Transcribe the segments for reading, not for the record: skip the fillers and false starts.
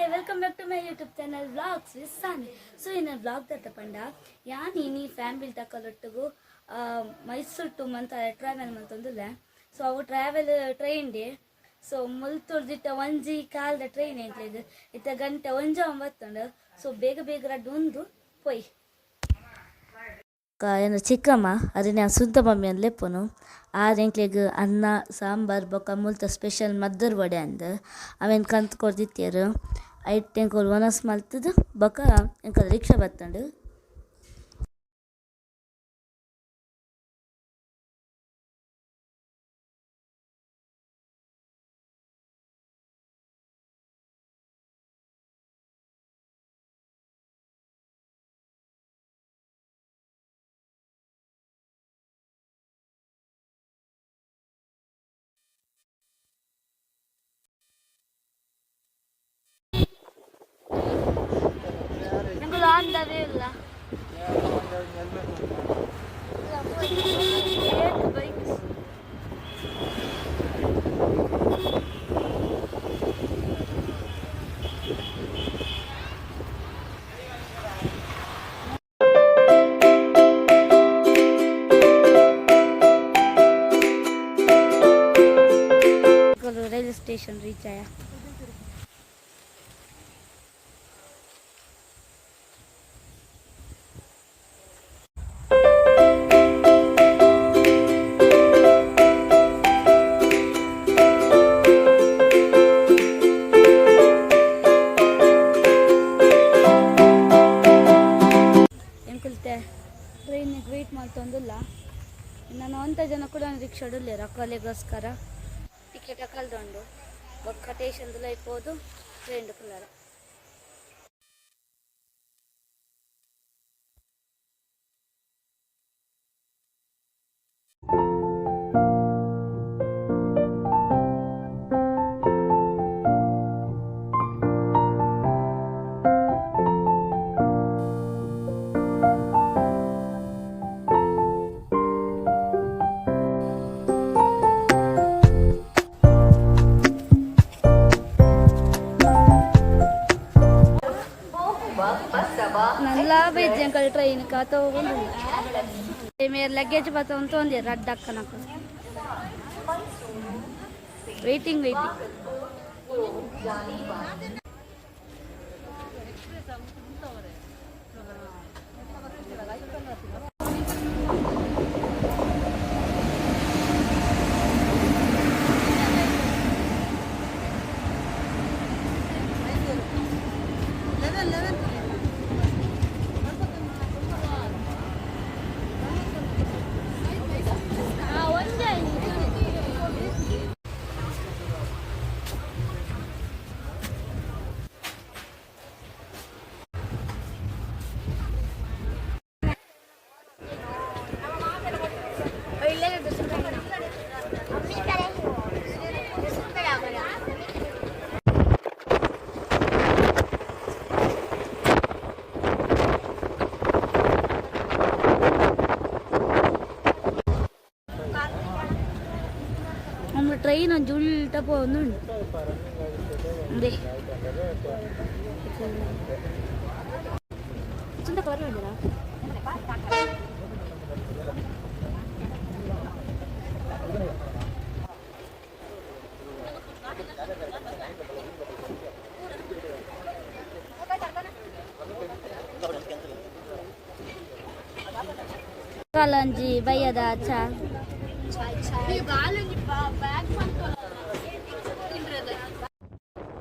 welcome back to my YouTube channel Vlogs with Sani. So in a vlog that panda yani ni family takalottugu Mysore to mantara travel mantondule. So our travel train day. So multurditta onji kaal the train entlidu itta gante onja onbattundu. So bega raddu undu poi ಏನು ಚಿಕ್ಕಮ್ಮ ಅದು ನಾನು ಸುದ್ದ mummy ಅಂದು ಲೆಪ್ಪನು ಆರು ಎಂಕ್ಲೆಗ್ ಅನ್ನ ಸಾಂಬಾರು ಬೊಕ್ಕ ಮುಲ್ತ ಸ್ಪೆಷಲ್ ಮದ್ದರ್ ವಡೆ ಅಂದು ಅವೇನು ಕಂತು ಕೊಡ್ದಿತ್ತೇರು ಐಟ್ ಎಂಕೋಲ್ ಒನಸ್ ಮಲ್ತದು ಬೊಕ್ಕ ಎಂಕಲ್ ರಿಕ್ಷಾ ಬತ್ತಂಡು ಆನ್ ದ ವೇ ಇಲ್ಲ ರೈಲ್ವೆ ಸ್ಟೇಷನ್ ರೀಚ್ ಆಯ ಟ್ರೈನಿಗೆ ವೆಯ್ಟ್ ಮಾಡ್ತೊಂದಿಲ್ಲ ನಾನು ಅಂಥ ಜನ ಕೂಡ ರಿಕ್ಷಾ ಇಡಲಿಲ್ಲ ರೊಕ್ಕಲೆಗೋಸ್ಕರ ಟಿಕೆಟ್ ಕಲ್ದೊಂಡು ಒಕ್ಕ ಟೇಷನ್ದಲ್ಲ ಇಪ್ಪೋದು ಟ್ರೈನ್ ಕುಲ್ಲರ ಲಾಭ ಇದ್ದೆ ಅಂಕಲ್ ಟ್ರೈನ್ ಕಾತ ಹೋಗೋದು ಮೇರೆ ಲಗೇಜ್ ಬತ್ತ ಅಂತ ಒಂದೇ ರಡ್ಡ ಅಕ್ಕನಕ ವೇಟಿಂಗ್ ಟ್ರೈನ್ ಒಂದು ಉಲ್ಟ പോകുന്നുണ്ട് ചിന്ത കുറവുണ്ടോ ಕಾಲಂಜಿ ಬಯ್ಯದ ಚಾ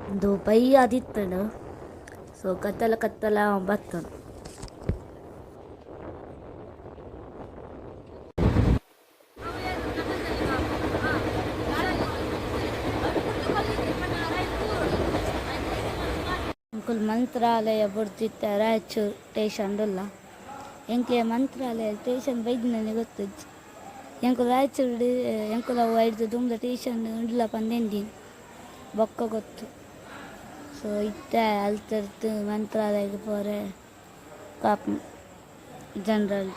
ಒಂದು ಬಯ್ಯ ಆದಿತ್ತನು ಸೊ ಕತ್ತಲ ಬತ್ತನು ಅಂಕುಲ್ ಮಂತ್ರಾಲಯ ಬಡ್ತಿತ್ತ ರಾಯಚೂರು ಸ್ಟೇಷನ್ ಇಲ್ಲ ಎಂಕ್ಲೆ ಮಂತ್ರಾಲಯ ಸ್ಟೇಷನ್ ಬೈದು ನನಗೆ ಗೊತ್ತಜ್ಜಿ ಎಂಕುಲು ರಾಯಚೂರು ಎಂಕುಲು ಅವು ಐದು ತುಂಬ ಸ್ಟೇಷನ್ ಇಲ್ಲ ಪಂದೆಂದಿನ ಬೊಕ್ಕ ಗೊತ್ತು ಸೊ ಇತ್ತ ಅಲ್ತರ್ದು ಮಂತ್ರಾಲಯಕ್ಕೆ ಪೋರೆ ಕಾಪ್ ಜನರಲ್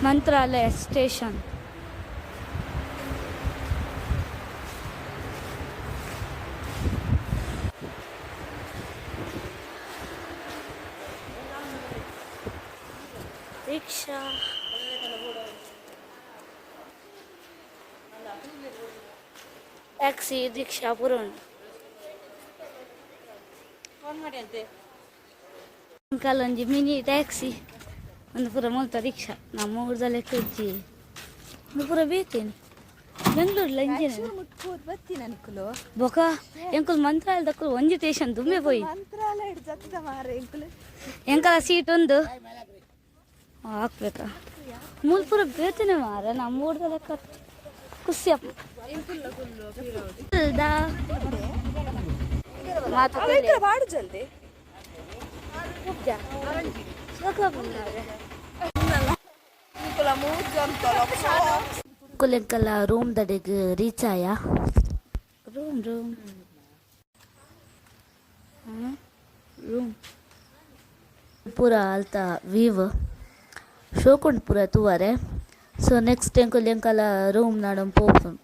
ಮಂತ್ರಾಲಯ ಸ್ಟೇಷನ್. ರಿಕ್ಷಾ ಟ್ಯಾಕ್ಸಿ ರಿಕ್ಷಾ ಪೂರ ಉಂಟು. ಅಂಕಲ್ ಒಂಜಿ ಮಿನಿ ಟ್ಯಾಕ್ಸಿ ಒಂದು ಪೂರ ಮುಲ್ತ ರಿಕ್ಷಾ ನಮ್ಮ ಊರ್ದ ಲೆಕ್ಕ ಇಜ್ಜಿ ಒಂದು ಪೂರ ಬೇತೇನೆ ಬೆಂಗಳೂರ್ಲ ಇಂಜಿನ ಬೊಕ ಎಂಕುಲ್ ಮಂತ್ರಾಲಯದಕ್ಕೂ ಒಂಜಿ ಸ್ಟೇಷನ್ ತುಂಬೆ ಪೋಯಿ ಎಂಕಲ ಸೀಟ್ ಒಂದು ಹಾಕ್ಬೇಕಾ ಮೂಲ್ ಪೂರ ಬೇತೇನೆ ಮಾರ ನಮ್ಮ ಊರ್ದ ಲೆಕ್ಕ ಖುಷಿಯಪ್ಪ ಬಾಡು ಜಲ್ದಿ ಕುಲೆಂಕಲ್ಲ ರೂಮ್ ದಡೆಗ್ ರೀಚ್ ಆಯ ರೂಮ್ ರೂಮ್ ರೂಮ್ ಪೂರ ಅಲ್ತ ವೀವ್ ಶೋಕುಂಡು ಪೂರ ತೂವರೆ. ಸೊ ನೆಕ್ಸ್ಟ್ ಎಂಕುಲೆಂಕಲ ರೂಮ್ ನಾಡಂ ಪೋಪುಂಡು.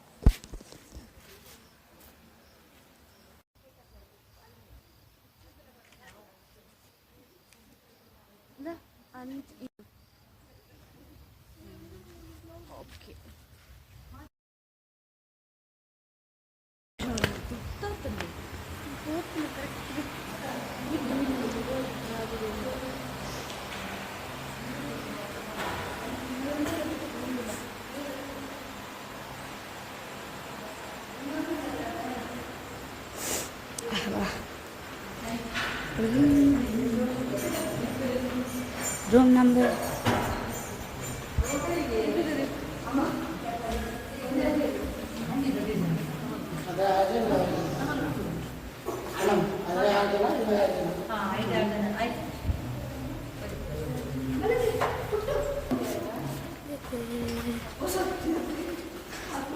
ರೂಮ್ ನಂಬರ್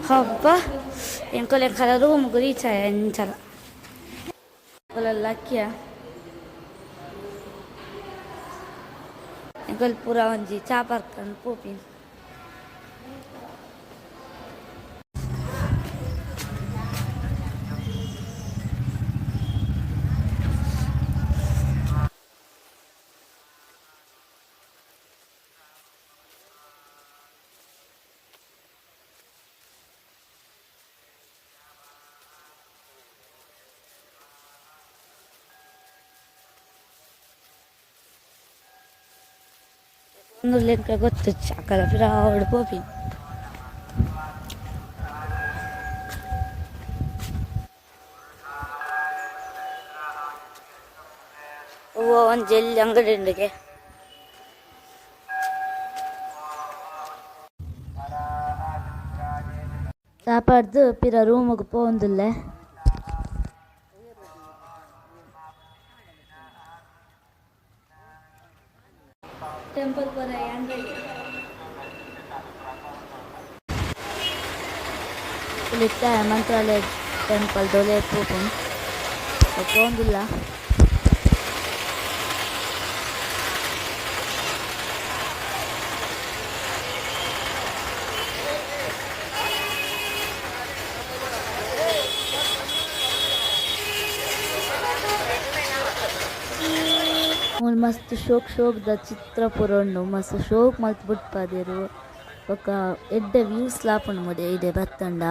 ಹಬ್ಬ ಎಂಕೊಲೆಂಕಲ ರೂಮ್ಗೆ ರೀಚ್ ಆಯ ಎಂಚಲ ಲಕ್ಕಿಯ ಎಂಕಲ್ ಪೂರ ಒಂಜಿ ಚಾ ಪಾರ್ಕಂಡು ಪೋಪಿನ್. ಒಂದು ಲೆಕ್ಕ ಗೊತ್ತು ಚಾಕಲ ಪಿರಾವಡು ಪೋಪಿ ಒಂದು ಜಲ್ಲಿ ಅಂಗಡಿ ಉಂಡಿಗೆ ಸಾಪಾಡ್ದು ಪಿರ ರೂಮಿಗೆ ಪೋಂದಿಲ್ಲ. ಟೆಂಪಲ್ ಪರ ಇಲ್ಲಿತ್ತ ಮಂತ್ರಾಲಯ ಟೆಂಪಲ್ ದೊಲೆ ಪೋಪುನ್ ಪೋಂದಿಲ್ಲ. ಮಸ್ತ್ ಶೋಕ್ ದ ಚಿತ್ರ ಪುರೊಂಡು ಮಸ್ತ್ ಶೋಕ್ ಮಲ್ತ್ ಬಿಟ್ಪಾದೆರು ಬೊಕ ಎಡ್ಡೆ ವ್ಯೂಸ್ ಲಾಪುಂಡು ಮುಡೆ ಇಡೆ ಬತ್ತಂಡ.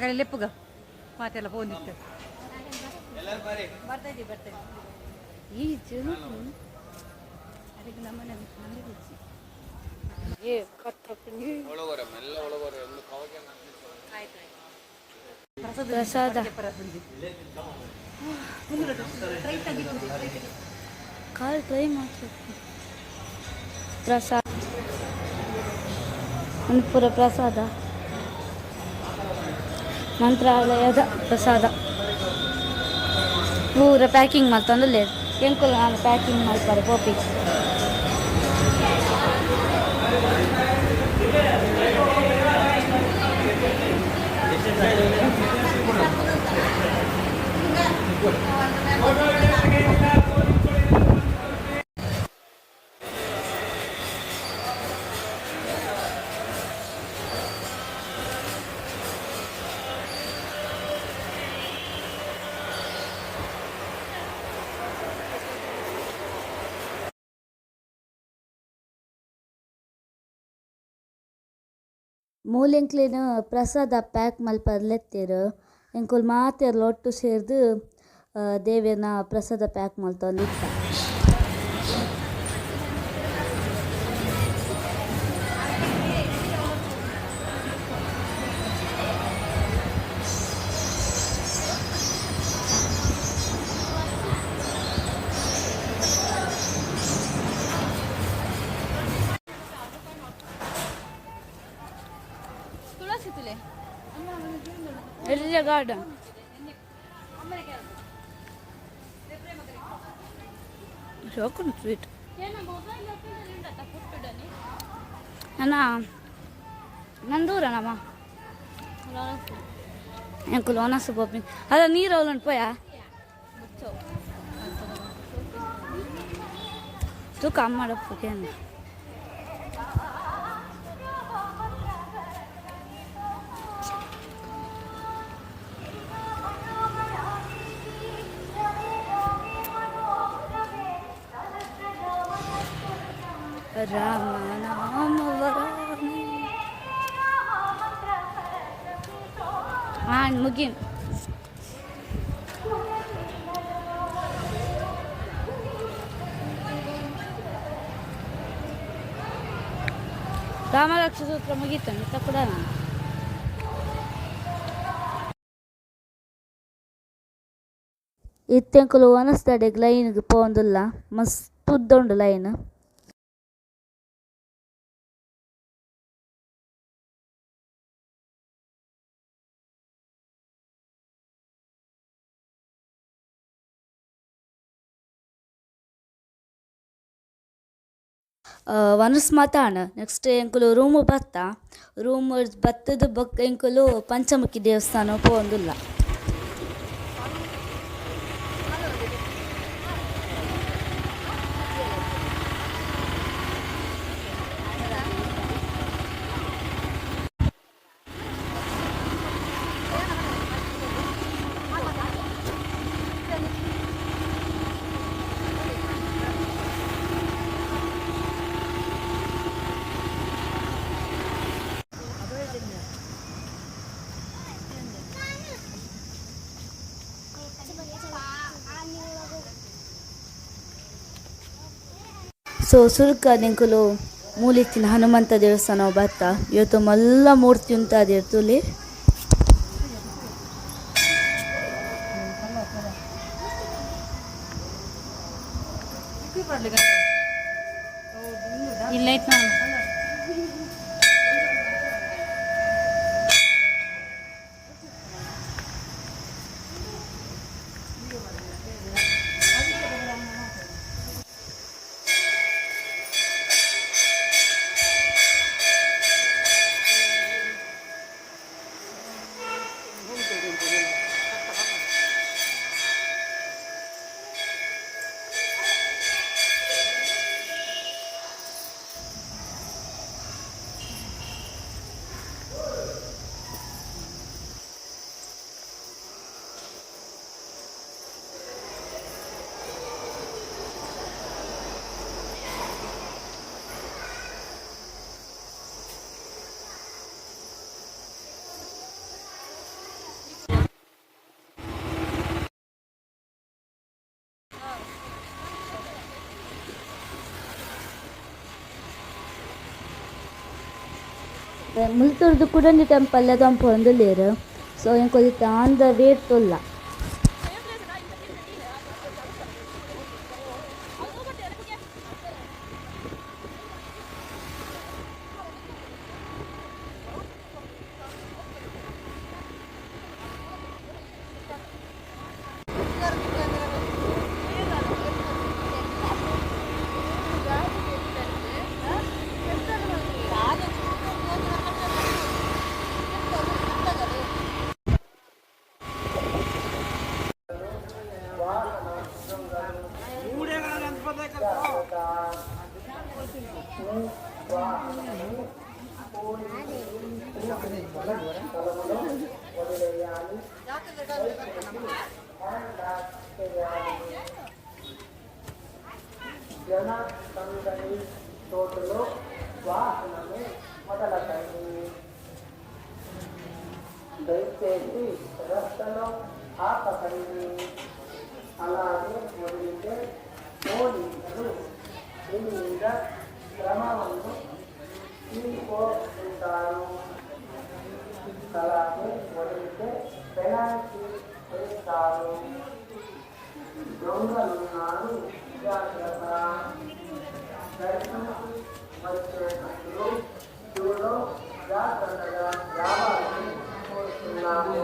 ಆಗಲೇ ಲೆಪ್ಪುಗ ಮಾತೆಲ್ಲ ಹೋಗಿತ್ತು ಬರ್ತಾ ಈ ಜನ ಅದಕ್ಕೆ ನಮ್ಮನೆ ಏ ಕತ್ತಪ್ಪನಿ ಪ್ರಸಾದ ಕಾಲು ಟ್ರೈ ಮಾಡ್ಬೇಕು ಪ್ರಸಾದ ಅನುಪುರ ಪ್ರಸಾದ ಮಂತ್ರಾಲಯದ ಪ್ರಸಾದ ಪೂರ ಪ್ಯಾಕಿಂಗ್ ಮಾಡ್ತಂದ್ರೆ ಎಂಕುಲು ನಾನು ಪ್ಯಾಕಿಂಗ್ ಮಾಡ್ತಾರೆ ಪೋಪಿ ಮೂಲೆಂಕ್ಲೇನ ಪ್ರಸಾದ ಪ್ಯಾಕ್ ಮಲ್ಪರ್ಲೆತ್ತೇರು ಎಂಕುಲು ಮಾತೆರ್ಲ ಒಟ್ಟು ಸೇರ್ದು ದೇವಿಯನ ಪ್ರಸಾದ ಪ್ಯಾಕ್ ಮಲ್ತೊಂದಿತ್ತ ಎಲ್ಲ ಗಾರ್ಡನ್ ಶೋಕುಂಟು ಸ್ವೀಟ್ ಅಣ್ಣ ನಂದೂರನಮ್ಮ ಎಂಕುಲು ಒನಸು ಪೋಪಿ ಅದ ನೀರು ಅವಳು ಪೋಯಾ ತೂಕ ಅಮ್ಮಡಪ್ಪಗೆ ರಾಮ ನಾಮವರಾಣಿ ಮುಗಿನ್ ರಾಮರಕ್ಷ ಸೂತ್ರ ಮುಗೀತಾನೆ ಕೂಡ ನಾನು ಇತ್ತೆಂಕುಲು ಒನಸ್ದಡೆಗ್ ಲೈನ್ಗೆ ಪೋಂದುಲ್ಲ ಮಸ್ತ್ ಉದ್ದುಂಡು ಲೈನ್ ವನಸ್ ಮಾತಾಣ ನೆಕ್ಸ್ಟ್ ಎಂಕುಲು ರೂಮು ಬತ್ತ ರೂಮ್ ಬತ್ತದ ಬೊಕ್ಕ ಎಂಕುಲು ಪಂಚಮುಖಿ ದೇವಸ್ಥಾನ ಪೋಂದುಲ್ಲ ಸೊ ಸುಲ್ಕ ನಿಂಕುಲು ಮೂಲಿತ್ತಿನ ಹನುಮಂತ ದೇವಸ್ಥಾನ ಬತ್ತ ಇವತ್ತು ಮಲ್ಲ ಮೂರ್ತಿ ಉಂತಾದಿರ್ ತುಲಿ ಇಲ್ಲ ಮುಲ್ತೂರ್ದು ಕುಡಂಜಿ ಟೆಂಪಲ್ ತಂಪು ಒಂದು ಲೇರು ಸೊ ಇಂకొಂದು ಆನ್ ದ ವೇ ತೊಲ್ಲ జన సందడి తోటలో వాహనమే మొదలైంది. దయచేసి రస్తలో ఆపకండి. అలాగే వదిలితే పోలీసులు మీ మీద క్రమವನ್ನು తీసుకోకుంటారు. అలాగే వదిలితే పెనాల్టీ వేస్తారు. దొంగలున్నారు, జాగ్రత్త. దర్శనకు వచ్చేటప్పుడు క్యూలో జాగ్రత్తగా రావాలని కోరుతున్నాము.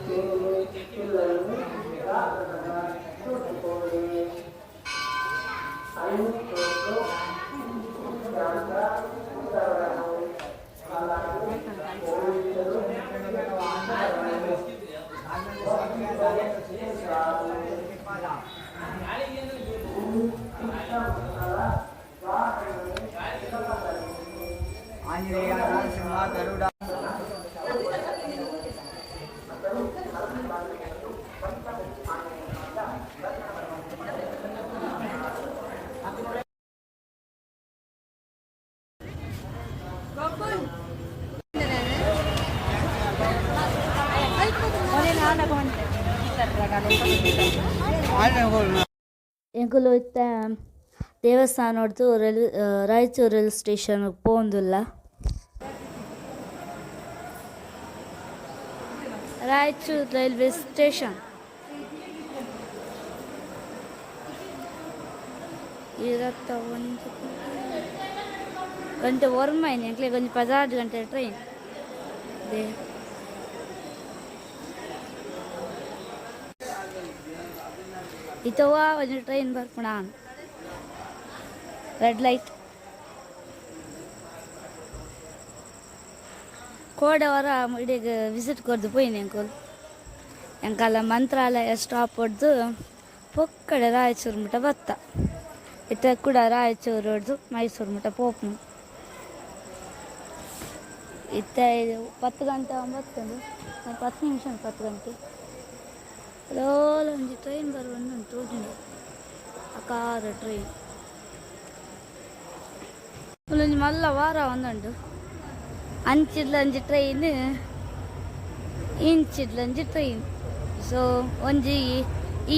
మీరు పిల్లల్ని జాగ్రత్తగా చూసుకోండి. అన్ని చోట్ల జాగ్రత్త ఉత్తరము. అలాగే పోలీసులు ಎಂಕುಲು ಇತ್ತ ದೇವಸ್ಥಾನ ನೋಡ್ತು ರಾಯಚೂರು ರೈಲ್ವೆ ಸ್ಟೇಷನ್ ಪೋಂದುಲ್ಲ. ರಾಯಚೂರು ರೈಲ್ವೆ ಸ್ಟೇಷನ್ ಇರತ್ತ ಒಂದು ಗಂಟೆ ಒರ್ಮೈನ್ ಎಂಕ್ಲೆ ಕೊಂಚ 16 ಗಂಟೆ ಟ್ರೈನ್ ದೇ ಇತವಾ ಒಂದು ಟ್ರೈನ್ ಬರ್ಪುಣ ರೆಡ್ ಲೈಟ್ ಕೋಡವರ ಇಡೀಗ ವಿಸಿಟ್ ಕೊರ್ದು ಪೋಯಿನಿ ಅಂಕಲ್ ಎಂಕಲ್ಲ ಮಂತ್ರಾಲಯ ಸ್ಟಾಪ್ ಹೊಡೆದು ಪೊಕ್ಕಡೆ ರಾಯಚೂರು ಮುಟ ಬತ್ತ ಇತ್ತ ಕೂಡ ರಾಯಚೂರು ಹೊಡೆದು ಮೈಸೂರು ಮುಟ ಪೋಪು ಇತ್ತ 10 ಗಂಟೆ 9 10 ನಿಮಿಷ 10 ಗಂಟೆ ಒಂಜಿ ಟ್ರೈನ್ ಬರುವಂದುಂಟು ತೋಜುಂಡು ಅಕಾರ ಟ್ರೈನ್ ಒಂದೊಂಜಿ ಮಲ್ಲ ವಾರ ಒಂದುಂಡು ಅಂಚಿಡ್ಲಂಜಿ ಟ್ರೈನ್ ಇಂಚಿಡ್ಲಂಜಿ ಟ್ರೈನ್ ಸೊ ಒಂಜಿ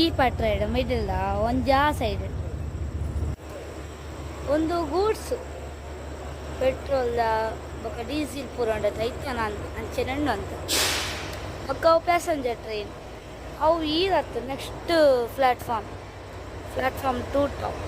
ಈ ಪಟ್ರೈಡ್ ಮಿಡಲ್ದ ಒಂಜಿ ಆ ಸೈಡ್ ಒಂದು ಗೂಡ್ಸ್ ಪೆಟ್ರೋಲ್ದ ಬೊಕ್ಕ ಡೀಸೆಲ್ ಪೂರ ಐತನ ಅಂಚೆನಂಡು ಅಂತ ಬೊಕ್ಕ ಅವು ಪ್ಯಾಸೆಂಜರ್ ಟ್ರೈನ್ ಅವು ಈಗತ್ತು ನೆಕ್ಸ್ಟ್ ಪ್ಲಾಟ್ಫಾರ್ಮ್ 2 ಟಾಪ್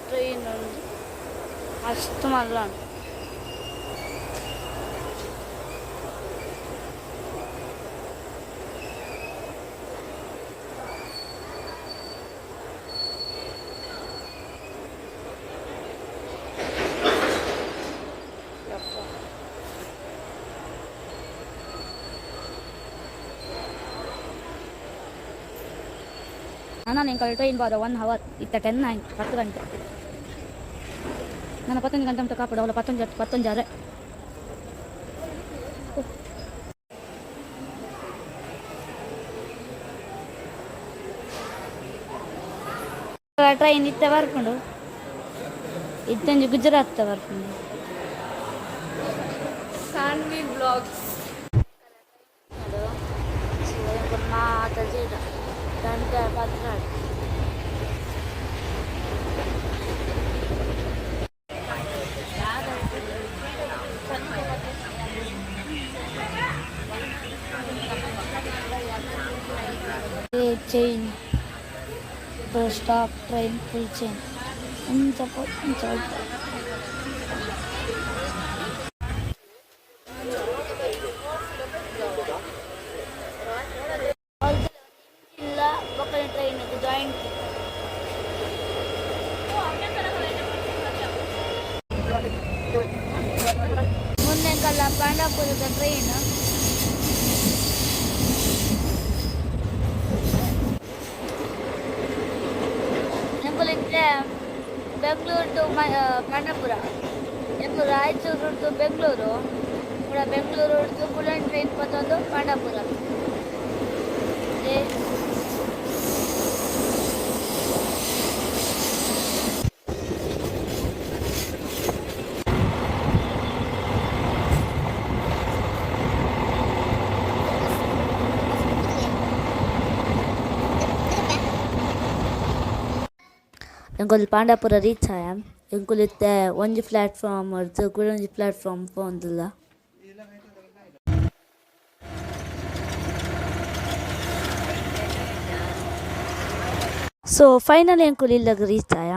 ಟ್ರೈನ್ ಉಂಡು ಅಷ್ಟು ಮಲ್ಲ ಉಂಟು. ನಾನು ನಿಂಗೆ ಟ್ರೈನ್ ಬಾದ 1 ಅವರ್ ಇತ್ತ 10 ಗಂಟೆ ನನ್ನ 11 ಗಂಟೆ ಅಂತ ಕಾಪಾಡು ಅವಳು 11 ಟ್ರೈನ್ ಇತ್ತ ಬರ್ಕೊಂಡು ಇತ್ತಂಜಿ ಗುಜರಾತ್ ಬರ್ಕೊಂಡು ಸಾನ್ವಿ ಬ್ಲಾಗ್ಸ್ ಮಾತಾ ಜೀಡ ಗಂಟೆ ಪತ್ರಾಡು chain stop train full chain ಇಲ್ಲ ಬಕ್ಕನ ಟ್ರೈನ್ ಜಾಯಿಂಟ್ ಮುಂದೆ ಕಲ್ಲ ಪಾಂಡಾಪುರದ ಟ್ರೈನ್ ಬೆಂಗಳೂರು ಟು ಪಾಂಡಾಪುರ ಎಪ್ಪು ರಾಯಚೂರು ಟು ಬೆಂಗಳೂರು ಕೂಡ ಬೆಂಗಳೂರು ಟು ಬುಲೆಟ್ ಟ್ರೈನ್ ಪತ್ತೊಂದು ಪಾಂಡಾಪುರ ಎಂಕೊಲ್ ಪಾಂಡಾಪುರ ರೀಚ್ ಆಯ ಎಂಕೊಲಿತ್ತೆ ಒಂಜಿ ಪ್ಲಾಟ್ಫಾರ್ಮ್ ಅರ್ದು ಕೂಡ ಒಂಜಿ ಪ್ಲಾಟ್ಫಾರ್ಮ್ ಪೋಂದಿಲ್ಲ ಸೊ ಫೈನಲಿ ಎಂಕುಲು ಇಲ್ಲಗ ರೀಚ್ ಆಯ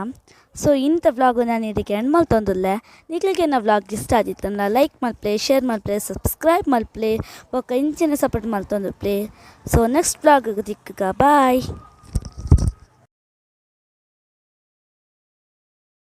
ಸೊ ಇಂಥ ವ್ಲಾಗು ನಾನು ಇದಕ್ಕೆ ಎಂಡ್ ಮಲ್ತೊಂದುಲ್ಲೆ ನಿಕ್ಲಿಗೆ ನಾ ವ್ಲಾಗ್ ಇಷ್ಟ ಆದಿತ್ತಂದ್ರೆ ಲೈಕ್ ಮಲ್ಪ್ಲೆ ಶೇರ್ ಮಲ್ಪ್ಲೆ ಸಬ್ಸ್ಕ್ರೈಬ್ ಮಲ್ಪ್ಲೆ ಬೊಕ್ಕ ಇಂಚಿನ ಸಪೋರ್ಟ್ ಮಲ್ತೊಂದು ಪ್ಲೇ ಸೊ ನೆಕ್ಸ್ಟ್ ವ್ಲಾಗ್ ದಿಕ್ಕಗ ಬಾಯ್.